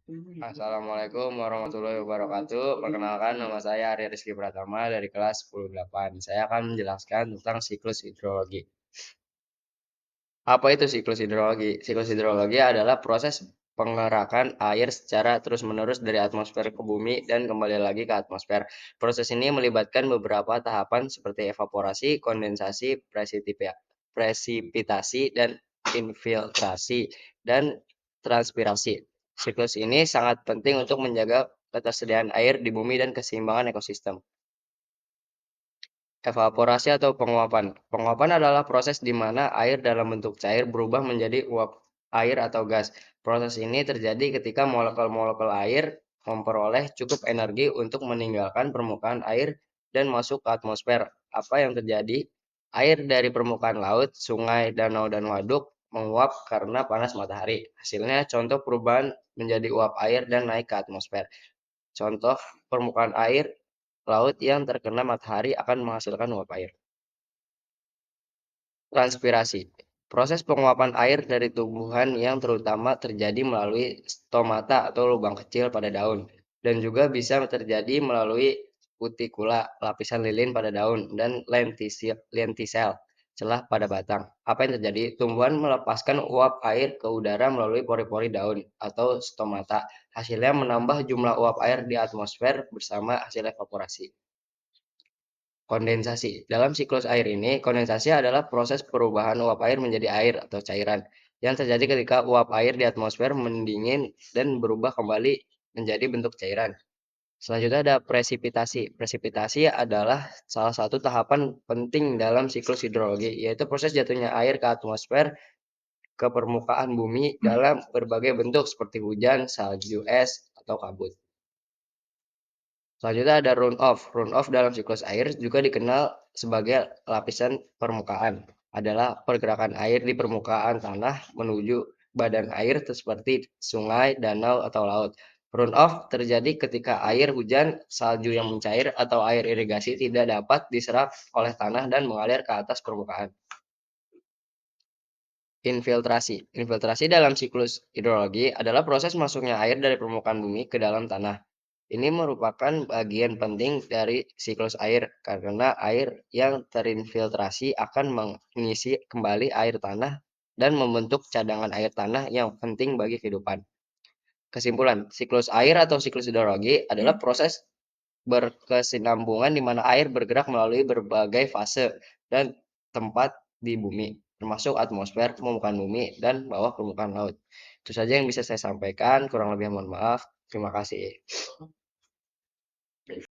Assalamualaikum warahmatullahi wabarakatuh. Perkenalkan, nama saya Arya Rizky Pratama dari kelas 10-8. Saya akan menjelaskan tentang siklus hidrologi. Apa itu siklus hidrologi? Siklus hidrologi adalah proses pengerakan air secara terus-menerus dari atmosfer ke bumi dan kembali lagi ke atmosfer. Proses ini melibatkan beberapa tahapan seperti evaporasi, kondensasi, presipitasi, dan infiltrasi, dan transpirasi. Siklus ini sangat penting untuk menjaga ketersediaan air di bumi dan keseimbangan ekosistem. Evaporasi atau penguapan. Penguapan adalah proses di mana air dalam bentuk cair berubah menjadi uap air atau gas. Proses ini terjadi ketika molekul-molekul air memperoleh cukup energi untuk meninggalkan permukaan air dan masuk ke atmosfer. Apa yang terjadi? Air dari permukaan laut, sungai, danau, dan waduk menguap karena panas matahari. Hasilnya contoh perubahan menjadi uap air dan naik ke atmosfer. Contoh permukaan air laut yang terkena matahari akan menghasilkan uap air. Transpirasi. Proses penguapan air dari tumbuhan yang terutama terjadi melalui stomata atau lubang kecil pada daun, dan juga bisa terjadi melalui cuticula, lapisan lilin pada daun, dan lentisel, celah pada batang. Apa yang terjadi? Tumbuhan melepaskan uap air ke udara melalui pori-pori daun atau stomata. Hasilnya menambah jumlah uap air di atmosfer bersama hasil evaporasi. Kondensasi. Dalam siklus air ini, kondensasi adalah proses perubahan uap air menjadi air atau cairan yang terjadi ketika uap air di atmosfer mendingin dan berubah kembali menjadi bentuk cairan. Selanjutnya ada presipitasi. Presipitasi adalah salah satu tahapan penting dalam siklus hidrologi, yaitu proses jatuhnya air ke atmosfer ke permukaan bumi dalam berbagai bentuk seperti hujan, salju, es, atau kabut. Selanjutnya ada runoff. Runoff dalam siklus air juga dikenal sebagai lapisan permukaan. Adalah pergerakan air di permukaan tanah menuju badan air seperti sungai, danau, atau laut. Runoff terjadi ketika air hujan, salju yang mencair, atau air irigasi tidak dapat diserap oleh tanah dan mengalir ke atas permukaan. Infiltrasi. Infiltrasi dalam siklus hidrologi adalah proses masuknya air dari permukaan bumi ke dalam tanah. Ini merupakan bagian penting dari siklus air karena air yang terinfiltrasi akan mengisi kembali air tanah dan membentuk cadangan air tanah yang penting bagi kehidupan. Kesimpulan, siklus air atau siklus hidrologi adalah proses berkesinambungan di mana air bergerak melalui berbagai fase dan tempat di bumi, termasuk atmosfer, permukaan bumi, dan bawah permukaan laut. Itu saja yang bisa saya sampaikan, kurang lebih mohon maaf. Terima kasih.